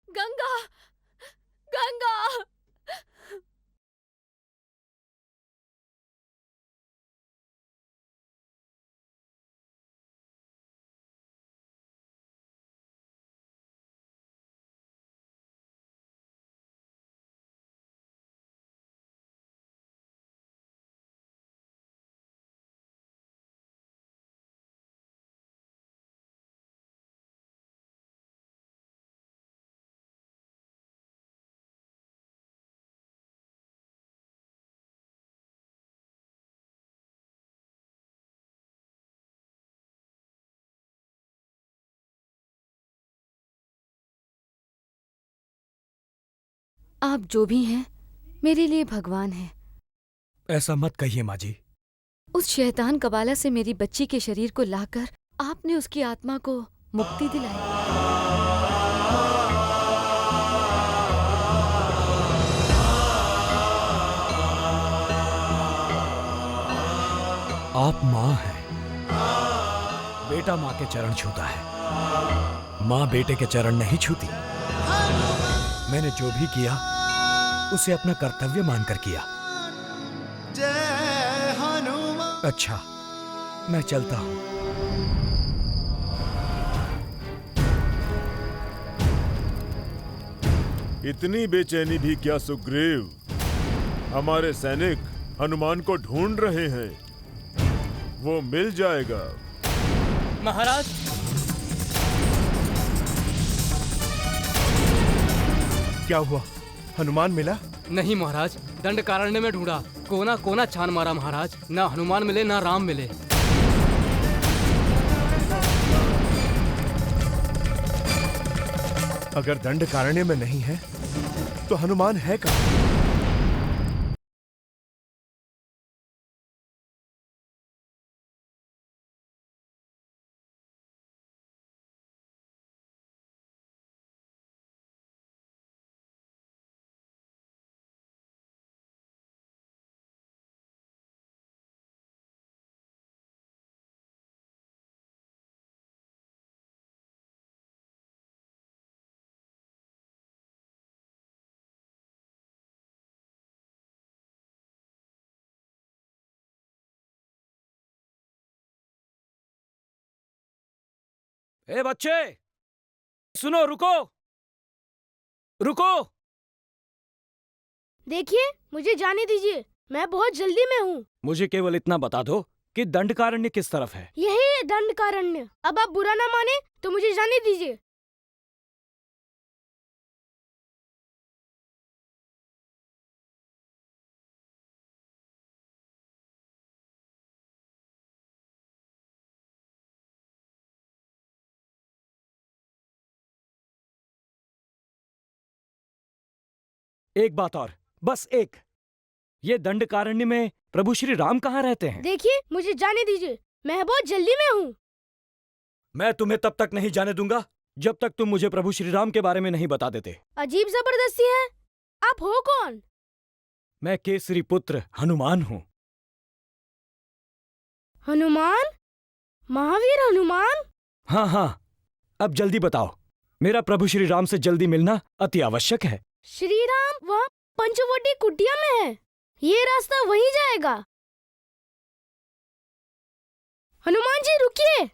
गंगा, गंगा। आप जो भी हैं, मेरे लिए भगवान हैं। ऐसा मत कहिए माँ जी। उस शैतान कबाला से मेरी बच्ची के शरीर को लाकर आपने उसकी आत्मा को मुक्ति दिलाई। आप माँ हैं। बेटा माँ के चरण छूता है, माँ बेटे के चरण नहीं छूती। मैंने जो भी किया उसे अपना कर्तव्य मानकर किया। अच्छा, मैं चलता हूं। इतनी बेचैनी भी क्या सुग्रीव? हमारे सैनिक हनुमान को ढूंढ रहे हैं। वो मिल जाएगा। महाराज, क्या हुआ? हनुमान मिला? नहीं महाराज, दंडकारण्य में ढूंढा, कोना कोना छान मारा महाराज, ना हनुमान मिले ना राम मिले। अगर दंडकारण्य में नहीं है तो हनुमान है कहाँ? ए बच्चे, सुनो, रुको रुको। देखिए, मुझे जाने दीजिए, मैं बहुत जल्दी में हूँ। मुझे केवल इतना बता दो कि दंडकारण्य किस तरफ है। यही है दंडकारण्य। अब आप बुरा ना माने तो मुझे जाने दीजिए। एक बात और, बस एक। ये दंडकारण्य में प्रभु श्री राम कहाँ रहते हैं? देखिए, मुझे जाने दीजिए, मैं बहुत जल्दी में हूँ। मैं तुम्हें तब तक नहीं जाने दूंगा जब तक तुम मुझे प्रभु श्री राम के बारे में नहीं बता देते। अजीब जबरदस्ती है। आप हो कौन? मैं केसरी पुत्र हनुमान हूँ। हनुमान? महावीर हनुमान? हाँ हाँ, अब जल्दी बताओ। मेरा प्रभु श्री राम से जल्दी मिलना अति आवश्यक है। श्री राम वहाँ पंचवटी कुटिया में है। ये रास्ता वहीं जाएगा। हनुमान जी रुकिए।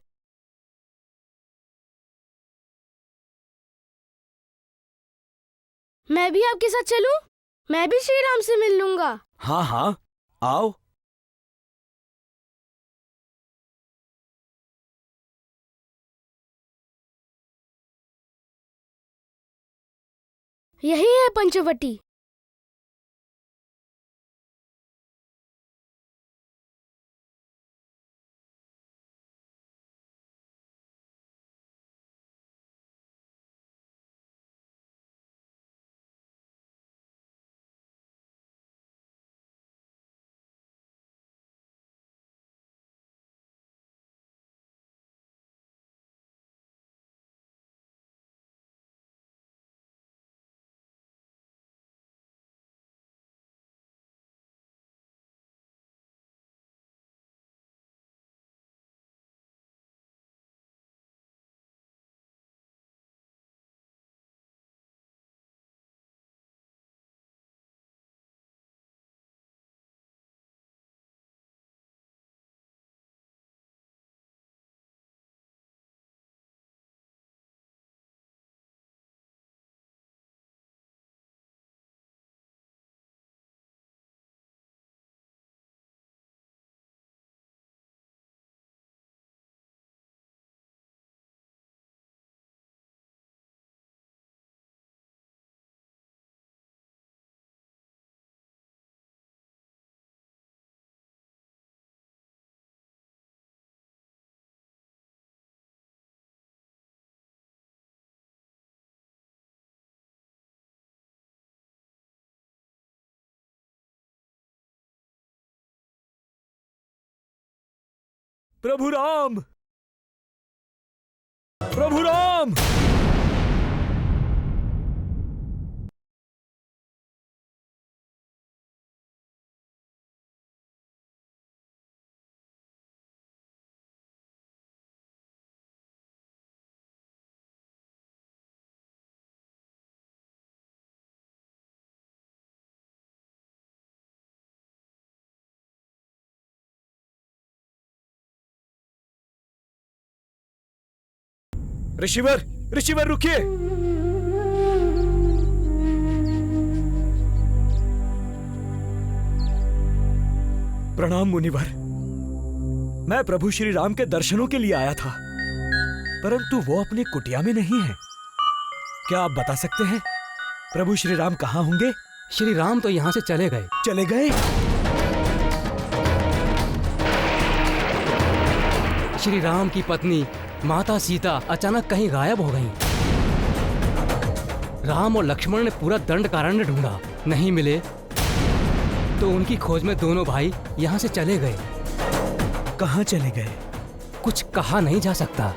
मैं भी आपके साथ चलूं? मैं भी श्री राम से मिल लूंगा। हाँ हाँ, आओ। यही है पंचवटी। प्रभु राम, प्रभु राम। ऋषिवर, ऋषिवर रुकिए। प्रणाम मुनिवर। मैं प्रभु श्री राम के दर्शनों के लिए आया था, परंतु वो अपनी कुटिया में नहीं है। क्या आप बता सकते हैं प्रभु श्री राम कहाँ होंगे? श्री राम तो यहाँ से चले गए। चले गए? श्री राम की पत्नी माता सीता अचानक कहीं गायब हो गईं। राम और लक्ष्मण ने पूरा दंडकारण्य ढूंढा, नहीं मिले तो उनकी खोज में दोनों भाई यहाँ से चले गए। कहाँ चले गए? कुछ कहा नहीं जा सकता।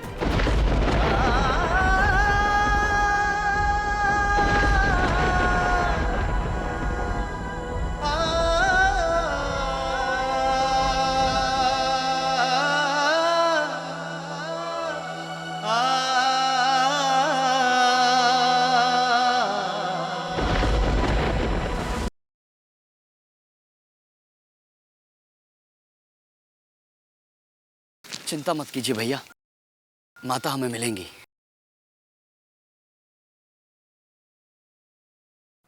चिंता मत कीजिए भैया, माता हमें मिलेंगी।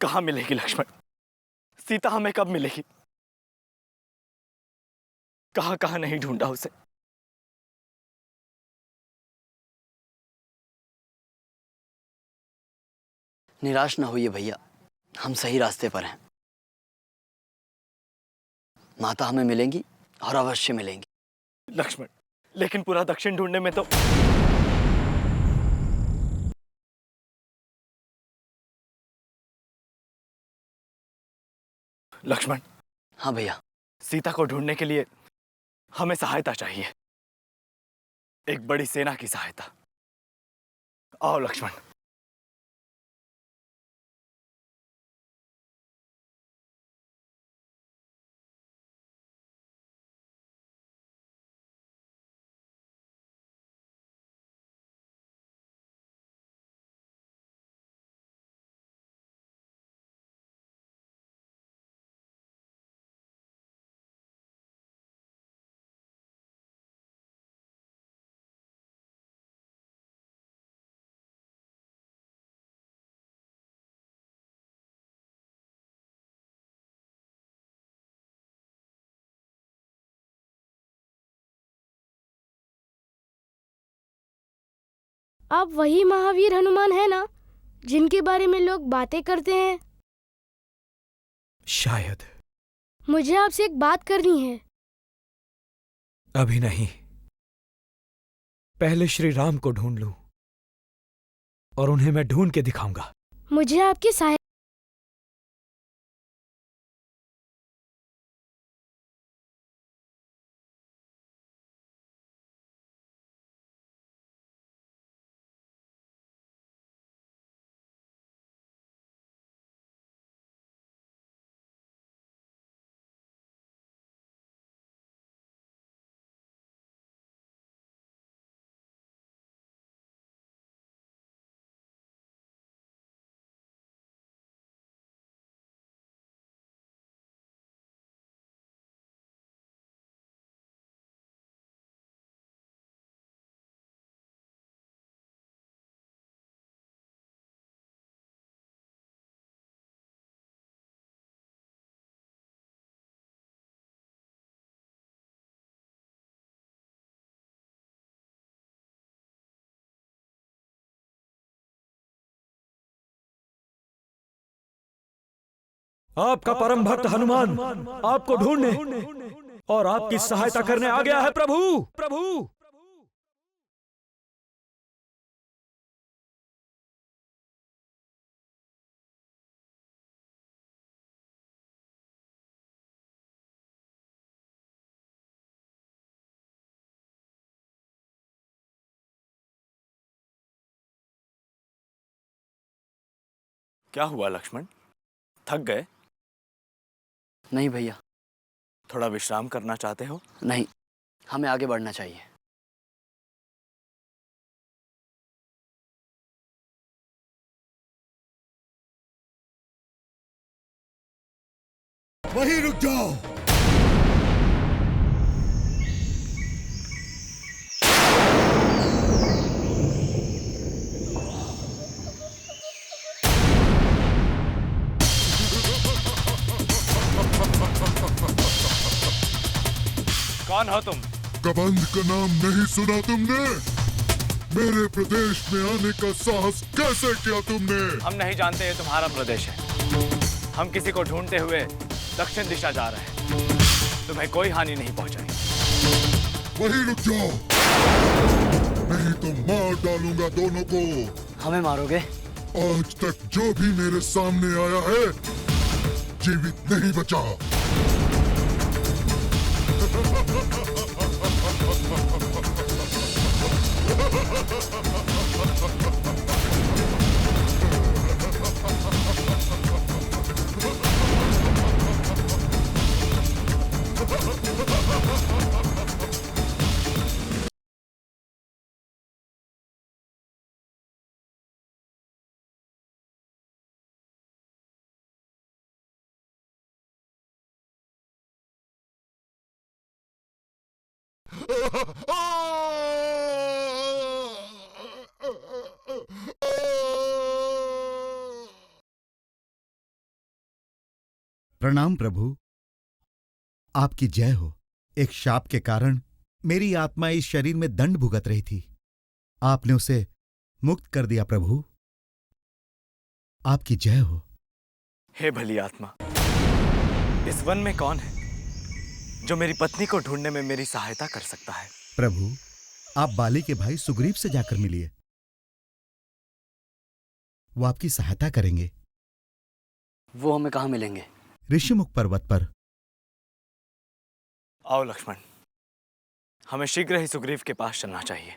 कहाँ मिलेगी लक्ष्मण? सीता हमें कब मिलेगी? कहाँ कहाँ नहीं ढूंढा उसे? निराश ना होइए भैया, हम सही रास्ते पर हैं। माता हमें मिलेंगी और अवश्य मिलेंगी। लक्ष्मण, लेकिन पूरा दक्षिण ढूंढने में तो लक्ष्मण। हाँ भैया। सीता को ढूंढने के लिए हमें सहायता चाहिए, एक बड़ी सेना की सहायता। आओ लक्ष्मण। आप वही महावीर हनुमान है ना जिनके बारे में लोग बातें करते हैं? शायद। मुझे आपसे एक बात करनी है। अभी नहीं, पहले श्री राम को ढूंढ लूं और उन्हें मैं ढूंढ के दिखाऊंगा। मुझे आपकी सहायता आपका परम भक्त हनुमान आपको ढूंढने और आपकी सहायता करने आ गया है प्रभु। प्रभु क्या हुआ लक्ष्मण, थक गए? नहीं भैया, थोड़ा विश्राम करना चाहते हो? नहीं, हमें आगे बढ़ना चाहिए। वहीं रुक जाओ। कौन हो तुम? कबंध का नाम नहीं सुना तुमने? मेरे प्रदेश में आने का साहस कैसे किया तुमने? हम नहीं जानते ये तुम्हारा प्रदेश है। हम किसी को ढूंढते हुए दक्षिण दिशा जा रहे हैं। तुम्हें कोई हानि नहीं पहुंचाई। वहीं रुक जाओ, नहीं तो मार डालूंगा दोनों को। हमें मारोगे? आज तक जो भी मेरे सामने आया है जीवित नहीं बचा। प्रणाम प्रभु, आपकी जय हो। एक शाप के कारण मेरी आत्मा इस शरीर में दंड भुगत रही थी। आपने उसे मुक्त कर दिया प्रभु, आपकी जय हो। हे भली आत्मा, इस वन में कौन है जो मेरी पत्नी को ढूंढने में मेरी सहायता कर सकता है? प्रभु, आप बाली के भाई सुग्रीव से जाकर मिलिए, वो आपकी सहायता करेंगे। वो हमें कहाँ मिलेंगे? ऋषिमुख पर्वत पर। आओ लक्ष्मण, हमें शीघ्र ही सुग्रीव के पास चलना चाहिए।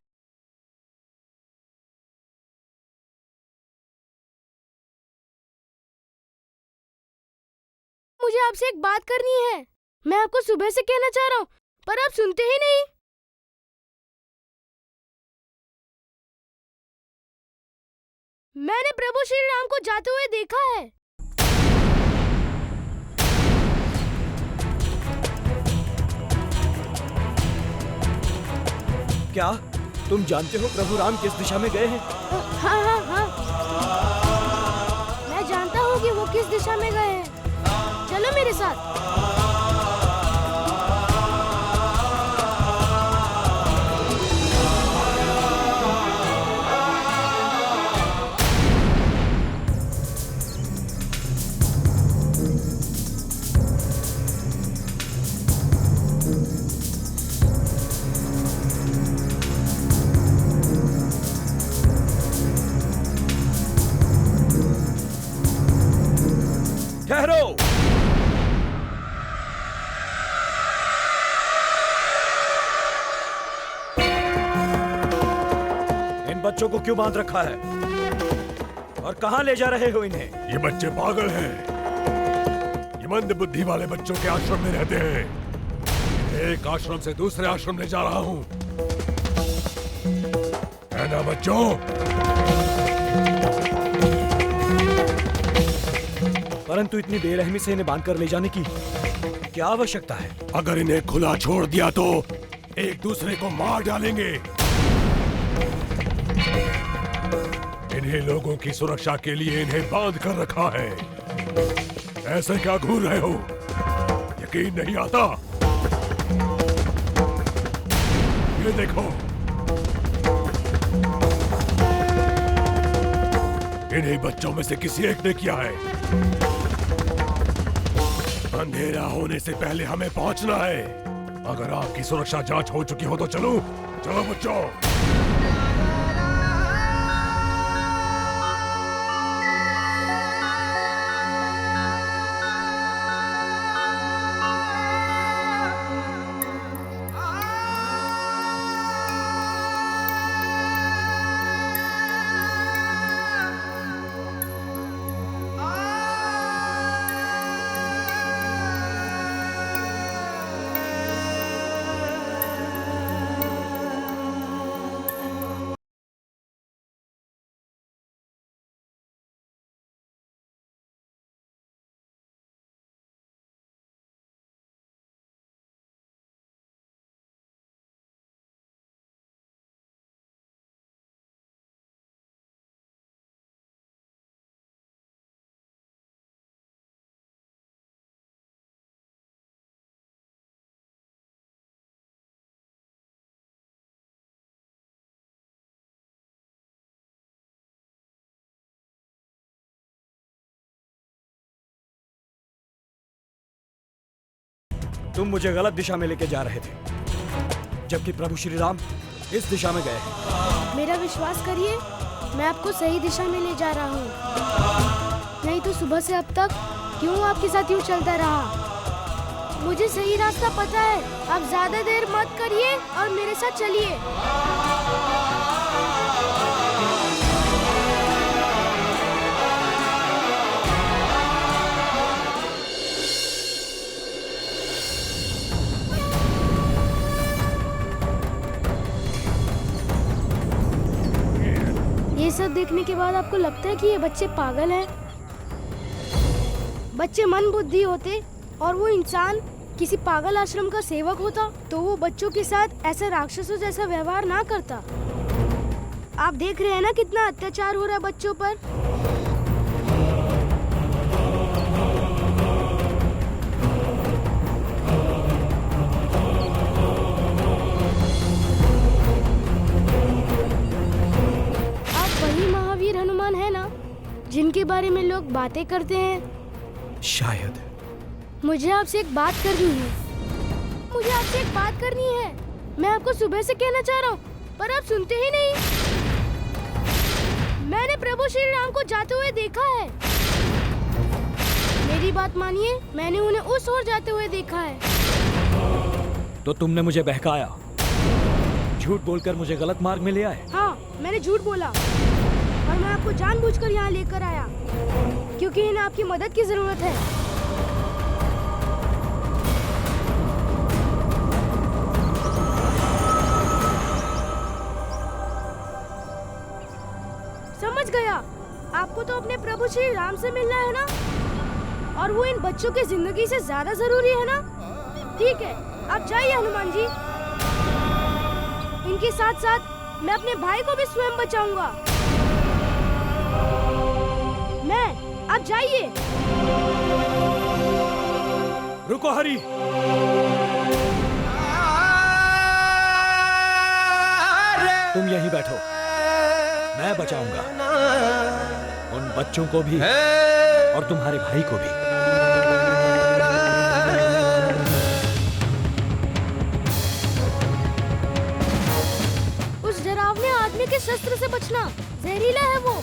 मुझे आपसे एक बात करनी है। मैं आपको सुबह से कहना चाह रहा हूँ, पर आप सुनते ही नहीं। मैंने प्रभु श्री राम को जाते हुए देखा है। क्या तुम जानते हो प्रभु राम किस दिशा में गए हैं? हाँ हाँ हाँ, मैं जानता हूँ कि वो किस दिशा में गए हैं। चलो मेरे साथ। ठहरो। इन बच्चों को क्यों बांध रखा है और कहां ले जा रहे हो इन्हें? ये बच्चे पागल हैं। ये मंद बुद्धि वाले बच्चों के आश्रम में रहते हैं। एक आश्रम से दूसरे आश्रम ले जा रहा हूँ। है ना बच्चों? परंतु इतनी बेरहमी से इन्हें बांधकर ले जाने की क्या आवश्यकता है? अगर इन्हें खुला छोड़ दिया तो एक दूसरे को मार डालेंगे। इन्हीं लोगों की सुरक्षा के लिए इन्हें बांध कर रखा है। ऐसे क्या घूर रहे हो? यकीन नहीं आता? ये देखो, इन्हीं बच्चों में से किसी एक ने किया है। अंधेरा होने से पहले हमें पहुंचना है। अगर आपकी सुरक्षा जांच हो चुकी हो तो चलो चलो बच्चों। तुम मुझे गलत दिशा में लेके जा रहे थे, जबकि प्रभु श्री राम इस दिशा में गए हैं। मेरा विश्वास करिए, मैं आपको सही दिशा में ले जा रहा हूँ। नहीं तो सुबह से अब तक क्यों आपके साथ यूँ चलता रहा। मुझे सही रास्ता पता है। आप ज्यादा देर मत करिए और मेरे साथ चलिए। ये सब देखने के बाद आपको लगता है कि ये बच्चे पागल हैं? बच्चे मन बुद्धि होते और वो इंसान किसी पागल आश्रम का सेवक होता तो वो बच्चों के साथ ऐसा राक्षसों जैसा व्यवहार ना करता। आप देख रहे हैं ना कितना अत्याचार हो रहा है बच्चों पर। आप वही महावीर हनुमान है ना जिनके बारे में लोग बातें करते हैं? शायद। मुझे आपसे एक बात करनी है। मैं आपको सुबह से कहना चाह रहा हूँ, पर आप सुनते ही नहीं। मैंने प्रभु श्री राम को जाते हुए देखा है। मेरी बात मानिए, मैंने उन्हें उस ओर जाते हुए देखा है। तो तुमने मुझे बहकाया, झूठ बोलकर मुझे गलत मार्ग में ले आए। हाँ, मैंने झूठ बोला और मैं आपको जानबूझकर यहाँ लेकर आया क्योंकि इन्हें आपकी मदद की जरूरत है। समझ गया, आपको तो अपने प्रभु श्री राम से मिलना है ना, और वो इन बच्चों की जिंदगी से ज्यादा जरूरी है ना। ठीक है, आप जाइए हनुमान जी। इनके साथ साथ मैं अपने भाई को भी स्वयं बचाऊंगा। आप जाइए। रुको हरी। तुम यहीं बैठो, मैं बचाऊंगा उन बच्चों को भी और तुम्हारे भाई को भी। उस डरावने आदमी के शस्त्र से बचना, जहरीला है वो।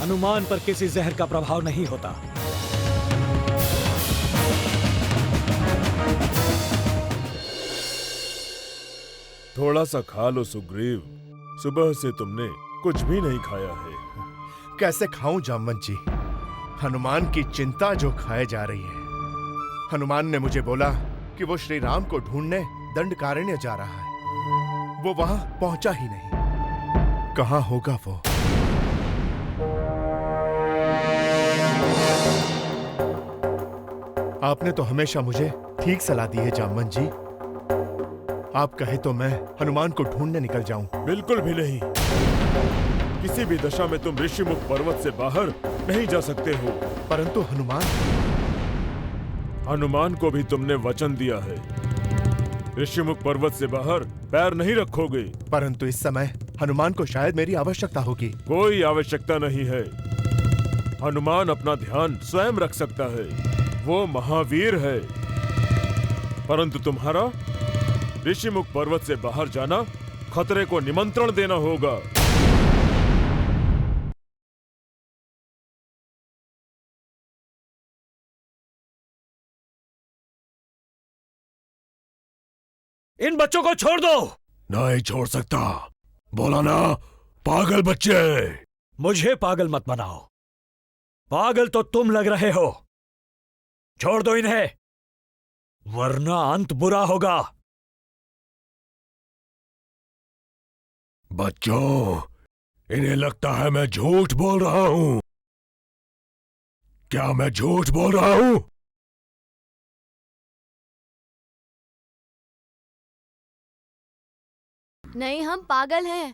हनुमान पर किसी जहर का प्रभाव नहीं होता। थोड़ा सा खा लो सुग्रीव, सुबह से तुमने कुछ भी नहीं खाया है। कैसे खाऊं जामवंत जी, हनुमान की चिंता जो खाए जा रही है। हनुमान ने मुझे बोला कि वो श्री राम को ढूंढने दंडकारण्य जा रहा है। वो वहां पहुंचा ही नहीं। कहां होगा वो? आपने तो हमेशा मुझे ठीक सलाह दी है जामवंत जी। आप कहे तो मैं हनुमान को ढूंढने निकल जाऊं। बिल्कुल भी नहीं। किसी भी दशा में तुम ऋषिमुख पर्वत से बाहर नहीं जा सकते हो। परंतु हनुमान को भी तुमने वचन दिया है, ऋषिमुख पर्वत से बाहर पैर नहीं रखोगे। परंतु इस समय हनुमान को शायद मेरी आवश्यकता होगी। कोई आवश्यकता नहीं है। हनुमान अपना ध्यान स्वयं रख सकता है, वो महावीर है। परंतु तुम्हारा ऋषिमुख पर्वत से बाहर जाना खतरे को निमंत्रण देना होगा। इन बच्चों को छोड़ दो। नहीं छोड़ सकता, बोला ना, पागल बच्चे। मुझे पागल मत बनाओ, पागल तो तुम लग रहे हो। छोड़ दो इन्हें, वरना अंत बुरा होगा। बच्चों, इन्हें लगता है मैं झूठ बोल रहा हूं। क्या मैं झूठ बोल रहा हूं? नहीं, हम पागल हैं।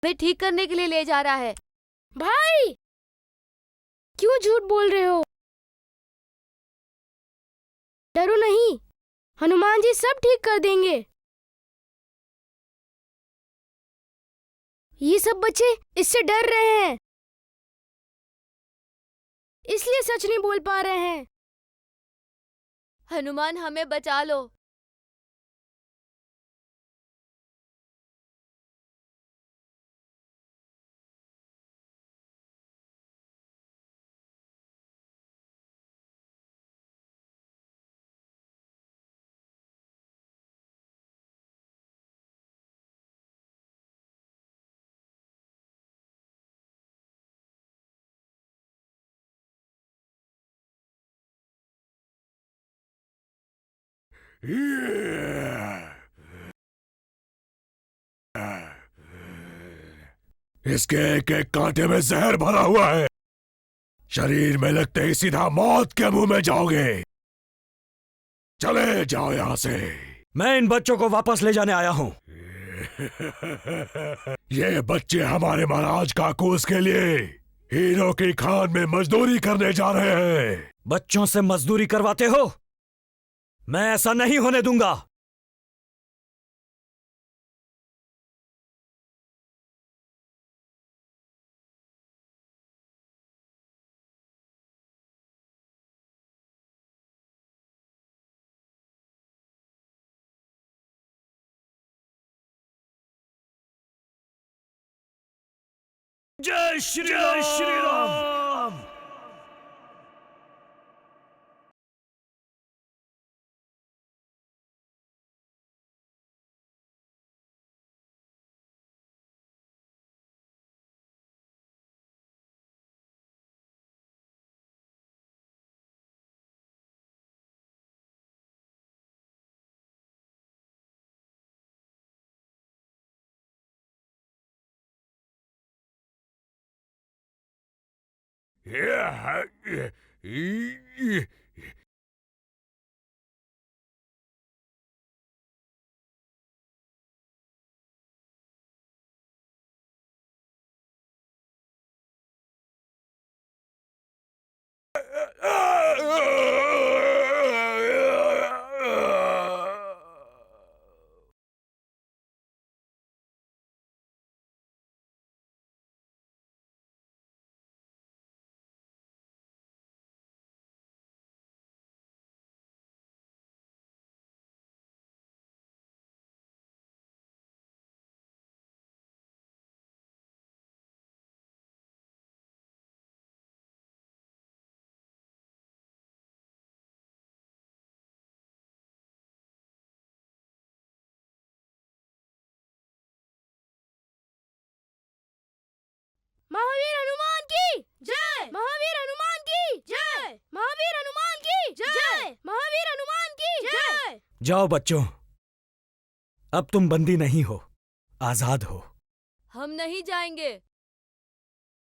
वे ठीक करने के लिए ले जा रहा है। भाई, क्यों झूठ बोल रहे हो? डरो नहीं, हनुमान जी सब ठीक कर देंगे। ये सब बच्चे इससे डर रहे हैं, इसलिए सच नहीं बोल पा रहे हैं। हनुमान हमें बचा लो। इसके एक एक कांटे में जहर भरा हुआ है। शरीर में लगते ही सीधा मौत के मुंह में जाओगे। चले जाओ यहां से। मैं इन बच्चों को वापस ले जाने आया हूं। ये बच्चे हमारे महाराज काकूस के लिए हीरो की खान में मजदूरी करने जा रहे हैं। बच्चों से मजदूरी करवाते हो? मैं ऐसा नहीं होने दूंगा। जय श्री राम। महावीर हनुमान की जय। महावीर हनुमान की जय। महावीर हनुमान की जय। महावीर हनुमान की जय। जाओ बच्चों, अब तुम बंदी नहीं हो, आजाद हो। हम नहीं जाएंगे।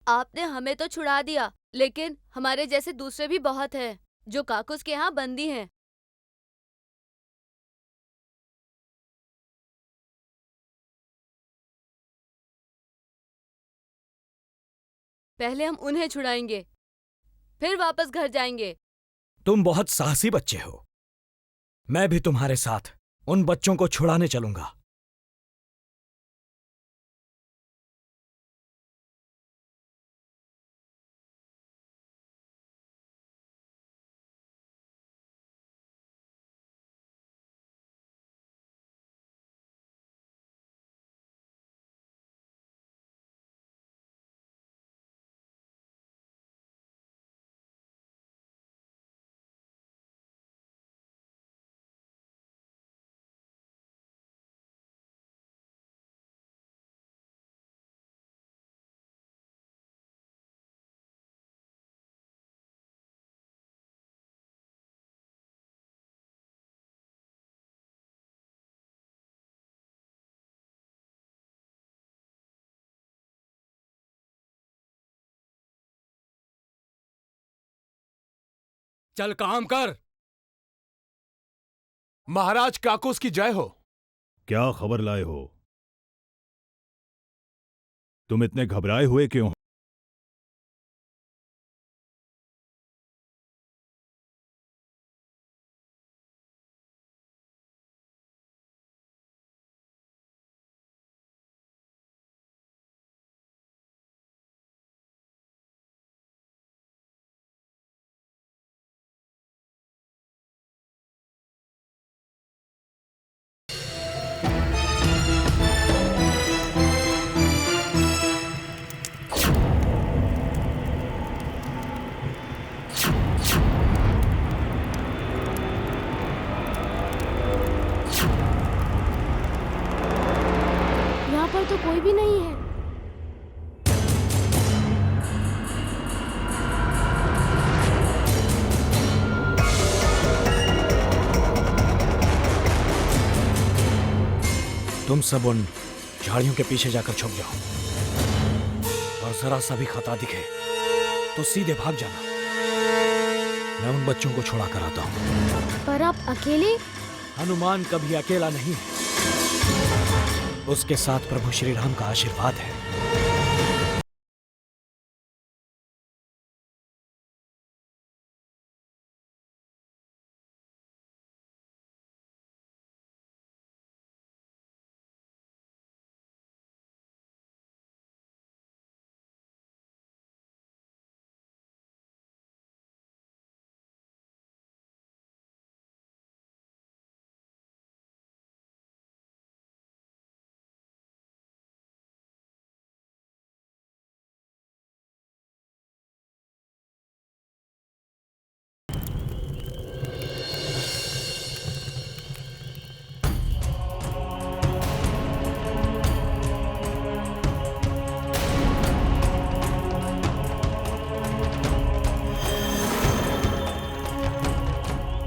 आपने हमें तो छुड़ा दिया, लेकिन हमारे जैसे दूसरे भी बहुत हैं जो काकुस के यहाँ बंदी हैं। पहले हम उन्हें छुड़ाएंगे, फिर वापस घर जाएंगे। तुम बहुत साहसी बच्चे हो। मैं भी तुम्हारे साथ उन बच्चों को छुड़ाने चलूंगा। चल काम कर। महाराज काकूस की जय हो। क्या खबर लाए हो? तुम इतने घबराए हुए क्यों? पर तो कोई भी नहीं है। तुम सब उन झाड़ियों के पीछे जाकर छुप जाओ और जरा सा भी खतरा दिखे तो सीधे भाग जाना। मैं उन बच्चों को छुड़ा कर आता हूँ। पर आप अकेले? हनुमान कभी अकेला नहीं है, उसके साथ प्रभु श्री राम का आशीर्वाद है।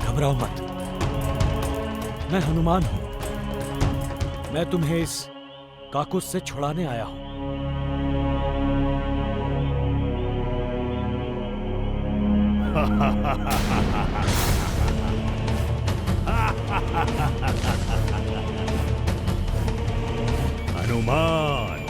घबराओ मत, मैं हनुमान हूं। मैं तुम्हें इस काकुस से छुड़ाने आया हूं। हनुमान,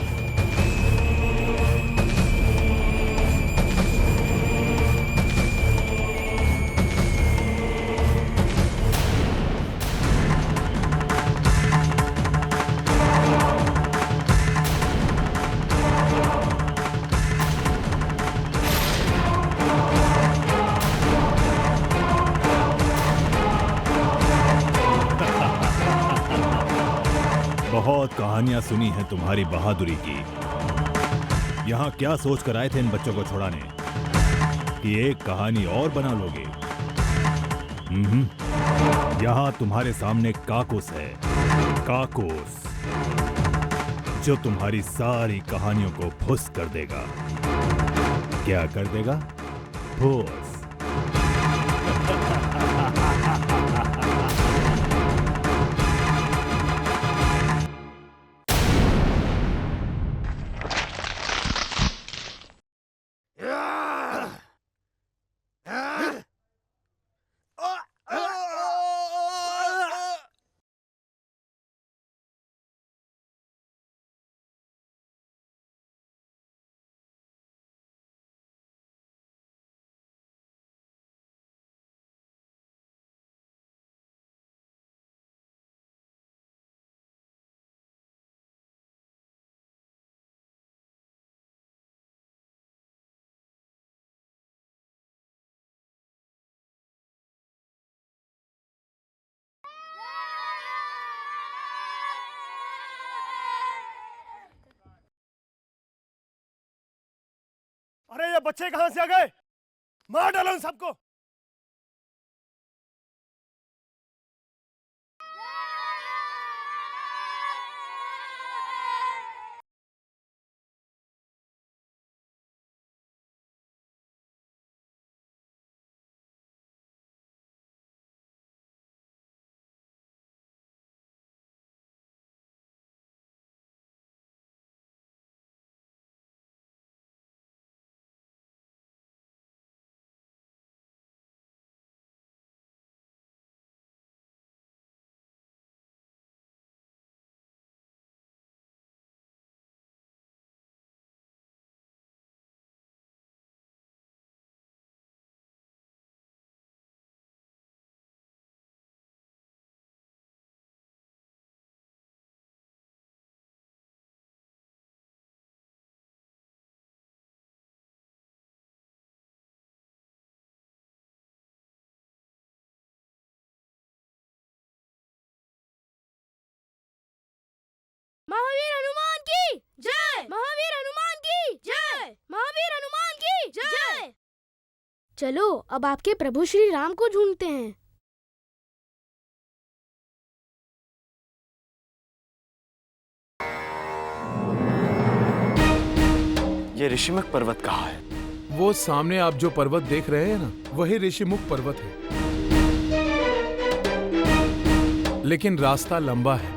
बहुत कहानियां सुनी हैं तुम्हारी बहादुरी की। यहाँ क्या सोच कर आए थे इन बच्चों को छुड़ाने कि एक कहानी और बना लोगे? यहाँ तुम्हारे सामने काकुस है, काकुस, जो तुम्हारी सारी कहानियों को फुस कर देगा। क्या कर देगा? फुस। अरे ये बच्चे कहां से आ गए? मार डालो इन सबको। महावीर हनुमान की जय! महावीर हनुमान की जय! महावीर हनुमान की जय! चलो अब आपके प्रभु श्री राम को ढूंढते हैं। ये ऋषिमुख पर्वत कहाँ है? वो सामने आप जो पर्वत देख रहे हैं ना, वही ऋषिमुख पर्वत है, लेकिन रास्ता लंबा है।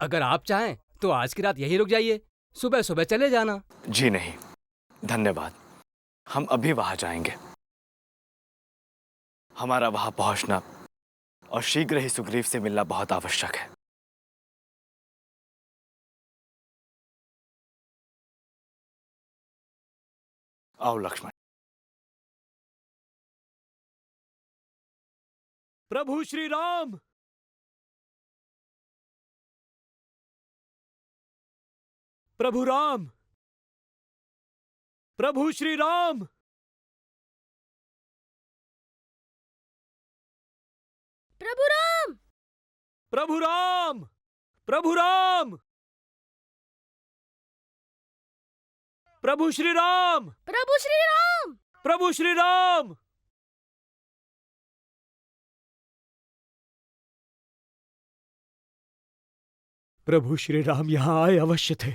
अगर आप चाहें तो आज की रात यहीं रुक जाइए, सुबह सुबह चले जाना। जी नहीं, धन्यवाद। हम अभी वहां जाएंगे। हमारा वहां पहुंचना और शीघ्र ही सुग्रीव से मिलना बहुत आवश्यक है। आओ लक्ष्मण। प्रभु श्री राम, प्रभु राम, प्रभु श्री राम, प्रभु राम, प्रभु राम, प्रभु राम, प्रभु श्री राम, प्रभु श्री राम, प्रभु श्री राम। प्रभु श्री राम यहां आए अवश्य थे,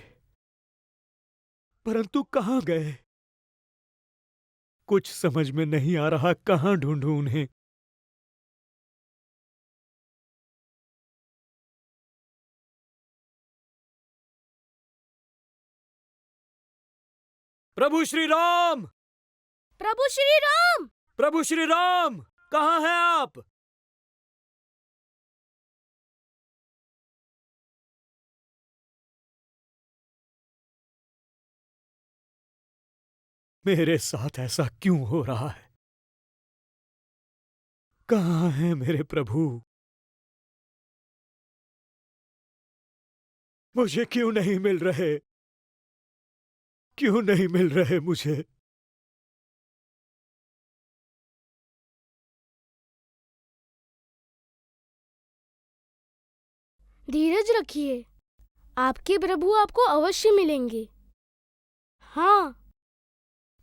परंतु कहां गए? कुछ समझ में नहीं आ रहा, कहां ढूंढूं उन्हें। प्रभु श्री राम, प्रभु श्री राम, प्रभु श्री राम, कहां हैं आप? मेरे साथ ऐसा क्यों हो रहा है? कहां हैं मेरे प्रभु? मुझे क्यों नहीं मिल रहे? क्यों नहीं मिल रहे मुझे? धीरज रखिए, आपके प्रभु आपको अवश्य मिलेंगे। हाँ,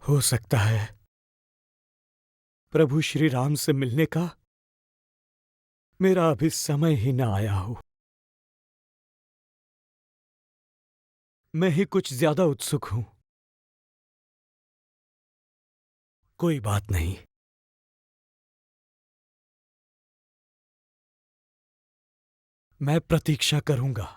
हो सकता है प्रभु श्री राम से मिलने का मेरा अभी समय ही न आया हो। मैं ही कुछ ज्यादा उत्सुक हूं। कोई बात नहीं, मैं प्रतीक्षा करूंगा।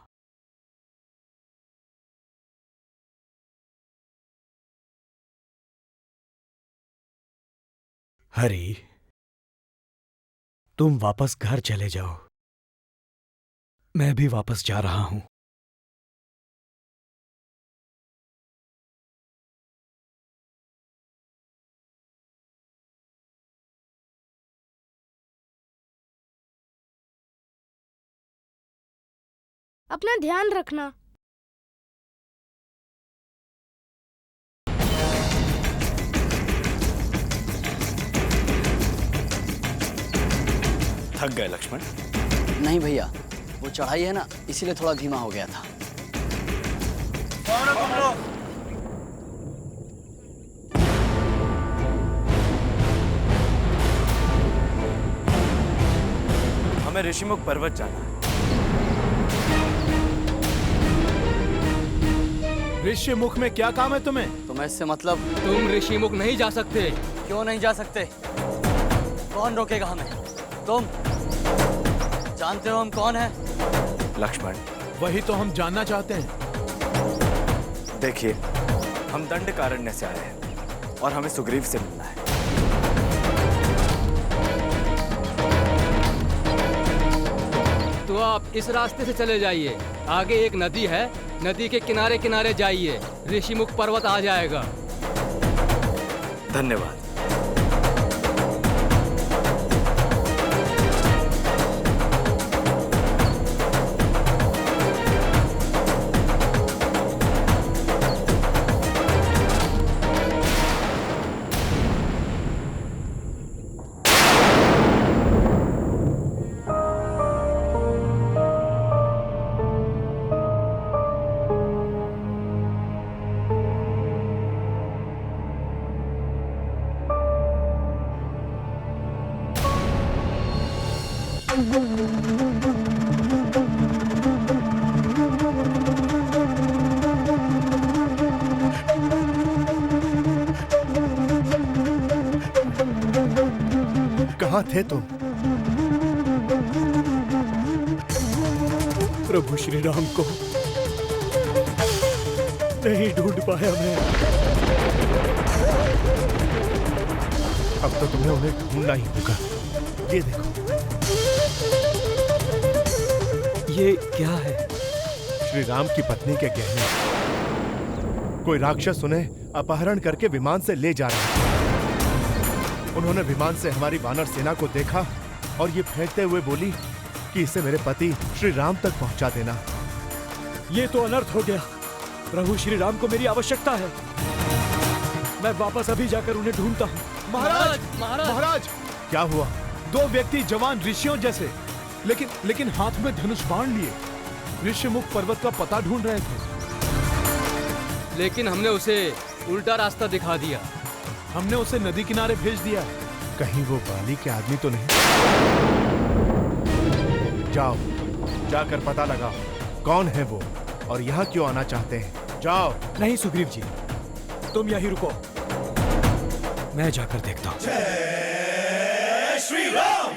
हरि, तुम वापस घर चले जाओ, मैं भी वापस जा रहा हूं। अपना ध्यान रखना। थक गए लक्ष्मण? नहीं भैया, वो चढ़ाई है ना, इसीलिए थोड़ा धीमा हो गया था। हमें ऋषिमुख पर्वत जाना है। ऋषिमुख में क्या काम है तुम्हें? तुम्हें इससे मतलब? तुम ऋषिमुख नहीं जा सकते। क्यों नहीं जा सकते? कौन रोकेगा हमें? तुम जानते हो हम कौन हैं? लक्ष्मण, वही तो हम जानना चाहते हैं। देखिए, हम दंडकारण्य से आए हैं और हमें सुग्रीव से मिलना है। तो आप इस रास्ते से चले जाइए। आगे एक नदी है, नदी के किनारे किनारे जाइए, ऋषिमुख पर्वत आ जाएगा। धन्यवाद। थे तुम? प्रभु श्री राम को नहीं ढूंढ पाया मैं। अब तो तुम्हें उन्हें ढूंढना ही होगा। ये देखो, ये क्या है? श्री राम की पत्नी के गहने। कोई राक्षस उन्हें अपहरण करके विमान से ले जा रहा था। उन्होंने विमान से हमारी वानर सेना को देखा और ये फेंकते हुए बोली कि इसे मेरे पति श्री राम तक पहुंचा देना। ये तो अनर्थ हो गया। प्रभु श्री राम को मेरी आवश्यकता है। मैं वापस अभी जाकर उन्हें ढूंढता हूँ। महाराज, महाराज, क्या हुआ? दो व्यक्ति जवान ऋषियों जैसे, लेकिन हाथ में धनुष बाण लिए ऋषिमुख पर्वत का पता ढूंढ रहे थे। लेकिन हमने उसे उल्टा रास्ता दिखा दिया। हमने उसे नदी किनारे भेज दिया। कहीं वो बाली के आदमी तो नहीं? जाओ, जाकर पता लगाओ कौन है वो और यहाँ क्यों आना चाहते हैं। जाओ। नहीं सुग्रीव जी, तुम यहीं रुको, मैं जाकर देखता हूँ। जय श्री राम।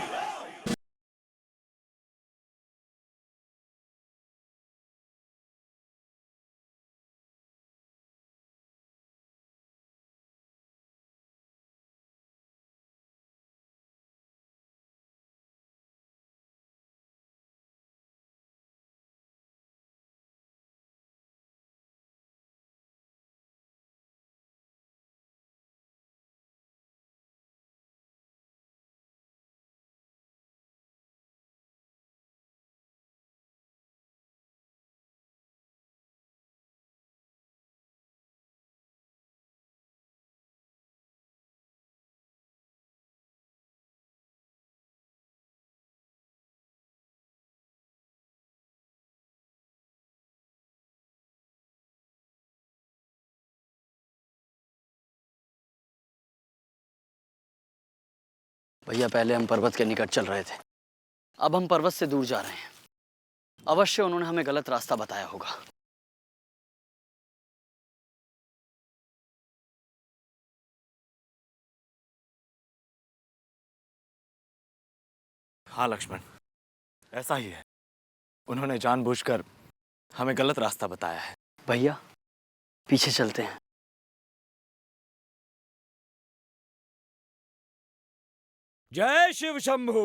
भैया, पहले हम पर्वत के निकट चल रहे थे, अब हम पर्वत से दूर जा रहे हैं। अवश्य उन्होंने हमें गलत रास्ता बताया होगा। हाँ लक्ष्मण, ऐसा ही है। उन्होंने जानबूझकर हमें गलत रास्ता बताया है। भैया, पीछे चलते हैं। जय शिव शंभू।